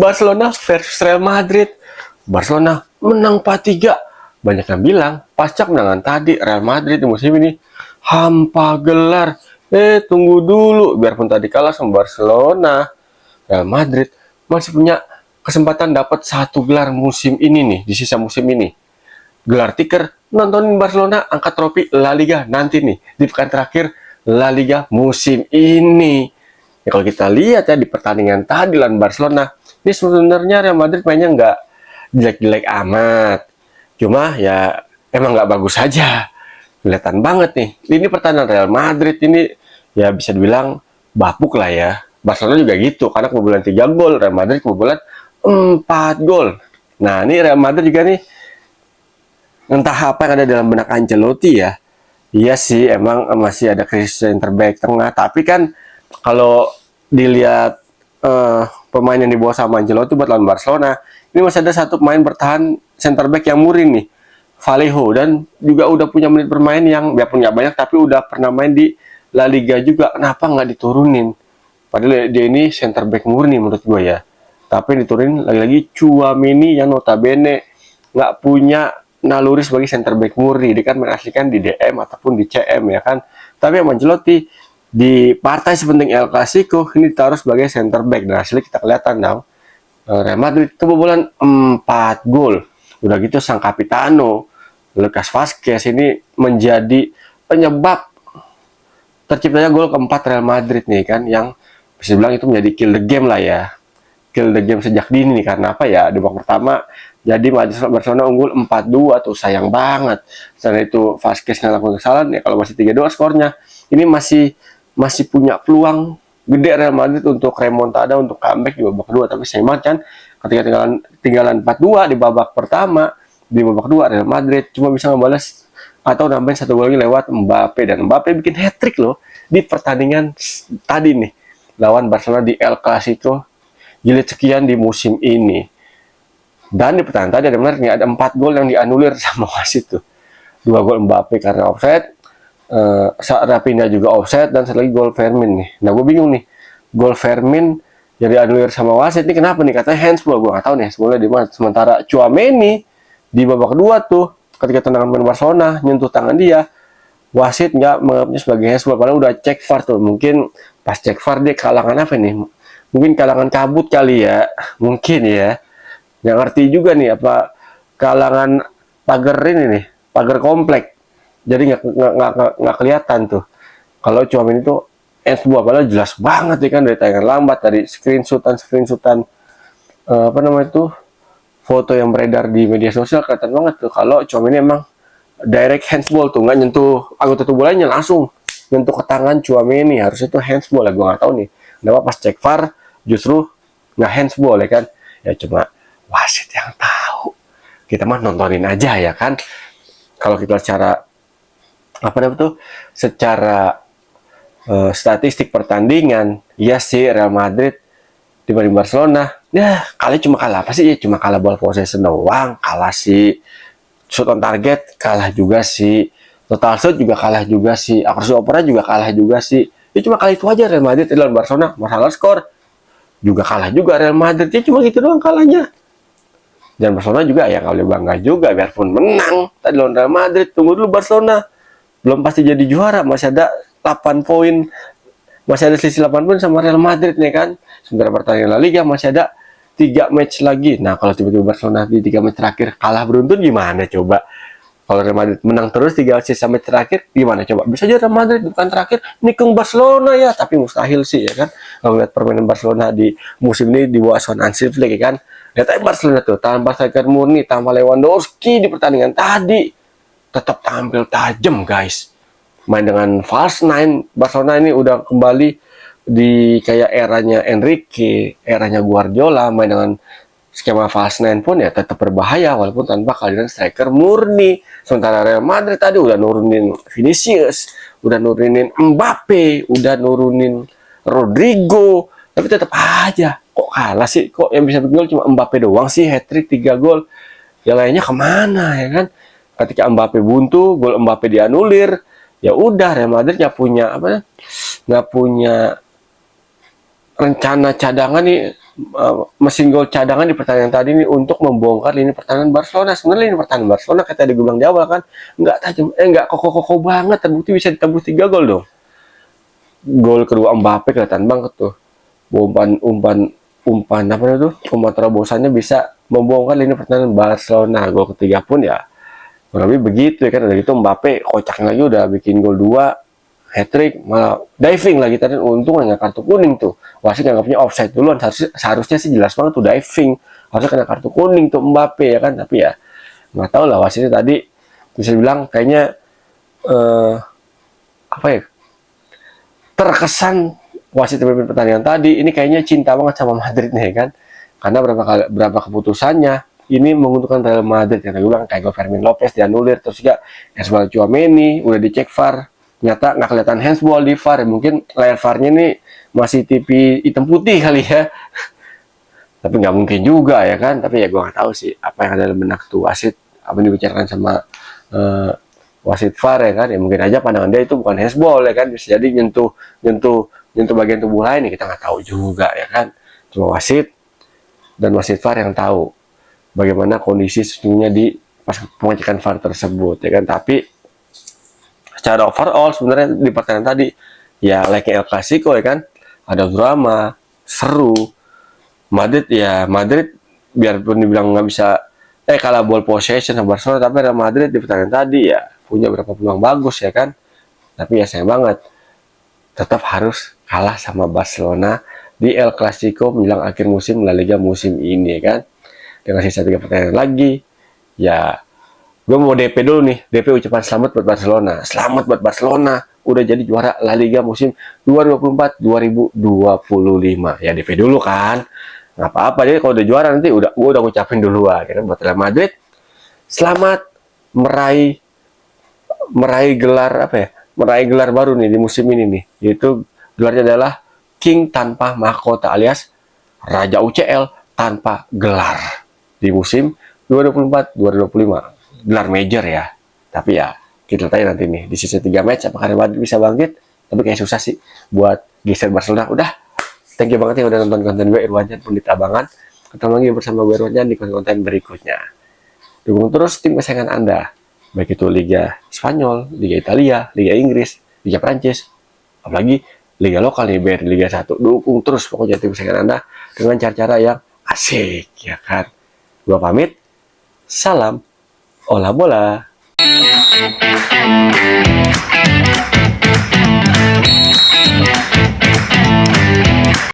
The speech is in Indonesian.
Barcelona versus Real Madrid. Barcelona menang 4-3. Banyak yang bilang pasca kemenangan tadi Real Madrid di musim ini hampa gelar. Tunggu dulu, biarpun tadi kalah sama Barcelona, Real Madrid masih punya kesempatan dapat satu gelar musim ini nih, di sisa musim ini. Gelar tiker, nontonin Barcelona angkat trofi La Liga nanti nih, di pekan terakhir La Liga musim ini. Ya, kalau kita lihat ya di pertandingan tadi lawan Barcelona, ini sebenarnya Real Madrid mainnya nggak jelek-jelek amat. Cuma ya emang nggak bagus saja. Kelihatan banget nih. Ini pertandingan Real Madrid ini ya bisa dibilang bapuk lah ya. Barcelona juga gitu, karena kebobolan 3 gol, Real Madrid kebobolan 4 gol. Nah, ini Real Madrid juga nih, entah apa yang ada dalam benak Ancelotti ya. Iya sih, emang masih ada krisis center back tengah, tapi kan kalau dilihat pemain yang dibawa sama Ancelotti buat lawan Barcelona, ini masih ada satu pemain bertahan center back yang murni nih, Vallejo, dan juga udah punya menit bermain yang biarpun nggak banyak, tapi udah pernah main di La Liga juga. Kenapa nggak diturunin? Padahal dia ini center back murni menurut gue ya. Tapi diturunin lagi-lagi Tchouaméni yang notabene nggak punya naluri sebagai center back murni. Dia kan mengasihkan di DM ataupun di CM ya kan. Tapi yang Ancelotti di partai sepenting El Clasico ini ditaruh sebagai center back. Dan hasilnya kita kelihatan dong. Real Madrid kebobolan 4 gol. Udah gitu sang Capitano Lucas Vazquez ini menjadi penyebab terciptanya gol keempat Real Madrid nih kan, yang bisa dibilang itu menjadi kill the game lah ya. Kill the game sejak dini nih, karena apa ya, di babak pertama jadi Barcelona unggul 4-2 tuh, sayang banget. Setelah itu Vazquez ngelakuin kesalahan ya, kalau masih 3-2 skornya. Ini masih punya peluang gede Real Madrid untuk remontada, untuk comeback di babak kedua, tapi sayang banget kan ketika tinggalan 4-2 di babak pertama, di babak kedua Real Madrid cuma bisa ngebalas atau nambahin satu gol lagi lewat Mbappe, dan Mbappe bikin hat-trick loh di pertandingan tadi nih lawan Barcelona di El Clasico jilid sekian di musim ini. Dan di pertandingan tadi ada benar nih, ada 4 gol yang dianulir sama wasit tuh. 2 gol Mbappe karena offside, Raphinha juga offside, dan satu lagi gol Fermin nih. Nah, gue bingung nih, gol Fermin yang dianulir sama wasit ini kenapa nih? Katanya handsball, gue nggak tahu nih handsballnya di mana. Sementara Tchouaméni di babak kedua tuh ketika tendangan pemain Barcelona nyentuh tangan dia, wasit nggak menganggapnya sebagai handsball, padahal udah cek VAR tuh. Mungkin pas cek VAR dia kalangan apa nih? Mungkin kalangan kabut kali ya, mungkin ya. Nggak ngerti juga nih apa kalangan pagar ini nih, pagar komplek. Jadi nggak kelihatan tuh. Kalau Tchouaméni itu handsball, padahal jelas banget ya kan dari tayangan lambat, dari screenshotan apa namanya tuh, foto yang beredar di media sosial, kelihatan banget tuh kalau Tchouaméni emang direct handsball tuh, nggak nyentuh anggota tubuh lainnya, langsung nyentuh ke tangan Tchouaméni. Harusnya tuh handsball ya, gue nggak tahu nih kenapa pas cek VAR justru nggak handsball ya kan. Ya cuma wasit yang tahu, kita mah nontonin aja ya kan. Kalau kita secara apa namanya tuh, secara statistik pertandingan, ya sih Real Madrid dibanding Barcelona ya cuma kalah apa sih ya, cuma kalah ball possession doang, kalah sih shoot on target, kalah juga sih total shot, juga kalah juga sih akurasi opernya, juga kalah juga sih. Ya cuma kali itu aja Real Madrid lawan Barcelona. Masalah skor juga kalah juga Real Madrid, ya cuma gitu doang kalahnya. Dan Barcelona juga ya nggak boleh bangga juga, biarpun menang tadi lawan Real Madrid. Tunggu dulu, Barcelona belum pasti jadi juara, masih ada 8 poin, masih ada selisih 8 poin sama Real Madrid nih kan. Sementara pertandingan La Liga masih ada 3 match lagi. Nah, kalau tiba-tiba Barcelona di 3 match terakhir kalah beruntun, gimana coba? Kalau Real Madrid menang terus 3 sisa match terakhir, gimana coba? Bisa aja Real Madrid bukan terakhir nikung Barcelona ya, tapi mustahil sih ya kan. Kalau lihat permainan Barcelona di musim ini di bawah asuhan Hansi Flick ya kan. Lihat aja Barcelona tuh, tanpa striker murni, tanpa Lewandowski di pertandingan tadi, tetap tampil tajam guys. Main dengan false nine, Barcelona ini udah kembali di kayak eranya Enrique, eranya Guardiola, main dengan skema false nine pun ya tetap berbahaya walaupun tanpa kehadiran striker murni. Sementara Real Madrid tadi udah nurunin Vinicius, udah nurunin Mbappe, udah nurunin Rodrigo, tapi tetap aja kok kalah sih. Kok yang bisa bikin gol cuma Mbappe doang sih, hat-trick 3 gol. Yang lainnya kemana ya kan? Ketika Mbappe buntu, gol Mbappe dianulir, ya udah Real Madrid nggak punya rencana cadangan nih mesin gol cadangan di pertandingan tadi ini untuk membongkar lini pertahanan Barcelona. Sebenarnya lini pertahanan Barcelona kata tadi gue bilang di awal kan nggak tajam, nggak kokoh-kokoh banget, terbukti bisa ditembus 3 gol dong. Gol kedua Mbappe kelihatan banget tuh, umpan apa itu, umpan terobosannya bisa membongkar lini pertahanan Barcelona. Gol ketiga pun ya kurang lebih begitu ya kan. Udah gitu Mbappe kocaknya lagi udah bikin gol 2, hat-trick, malah diving lagi tadi, untung nggak kartu kuning tuh. Wasit nganggapnya offside duluan, seharusnya sih jelas banget tuh diving, harusnya kena kartu kuning tuh Mbappe ya kan. Tapi ya nggak tahu lah, wasitnya tadi bisa bilang kayaknya apa ya, terkesan wasit pemimpin pertandingan tadi ini kayaknya cinta banget sama Madrid nih kan, karena berapa keputusannya ini menguntungkan Real Madrid. Yang gue bilang kayak gol Fermin Lopez dianulir, terus juga Esmal Tchouaméni udah dicek VAR, ternyata nggak kelihatan handsball di VAR ya. Mungkin layar VAR-nya nih masih TV hitam putih kali ya. Tapi nggak mungkin juga ya kan. Tapi ya gue nggak tahu sih apa yang ada dalam benak tuh wasit, apa yang dibicarakan sama wasit VAR ya kan. Ya mungkin aja pandangan dia itu bukan handsball ya kan, bisa jadi nyentuh bagian tubuh lain, ya kita nggak tahu juga ya kan. Cuma wasit dan wasit VAR yang tahu bagaimana kondisi sesungguhnya di pas pengecekan VAR tersebut ya kan. Tapi secara overall sebenarnya di pertandingan tadi ya like El Clasico ya kan, ada drama, seru. Madrid biarpun dibilang nggak bisa kalah ball possession sama Barcelona, tapi Real Madrid di pertandingan tadi ya punya beberapa peluang bagus ya kan. Tapi ya sayang banget tetap harus kalah sama Barcelona di El Clasico menjelang akhir musim La Liga musim ini ya kan. Dengan sisa 3 pertandingan lagi ya gue mau DP dulu nih, DP ucapan selamat buat Barcelona. Selamat buat Barcelona udah jadi juara La Liga musim 2024-2025 ya. DP dulu kan, nggak apa-apa, jadi kalau udah juara nanti gue udah ngucapin duluan ya kan. Buat Real Madrid selamat meraih gelar apa ya, meraih gelar baru nih di musim ini nih, yaitu gelarnya adalah King tanpa mahkota alias Raja UCL tanpa gelar di musim 2024-2025, gelar major ya. Tapi ya kita tanya nanti nih di sisa 3 match apakah Real Madrid bisa bangkit. Tapi kayak susah sih buat geser Barcelona. Udah, thank you banget ya udah nonton konten gue, Irwansyah Pundit Abangan. Ketemu lagi bersama gue Irwansyah di konten berikutnya. Dukung terus tim kesayangan Anda, baik itu Liga Spanyol, Liga Italia, Liga Inggris, Liga Prancis, apalagi Liga lokal nih, BRI Liga 1. Dukung terus pokoknya tim kesayangan Anda dengan cara-cara yang asik ya kan. Gua pamit, salam olah bola.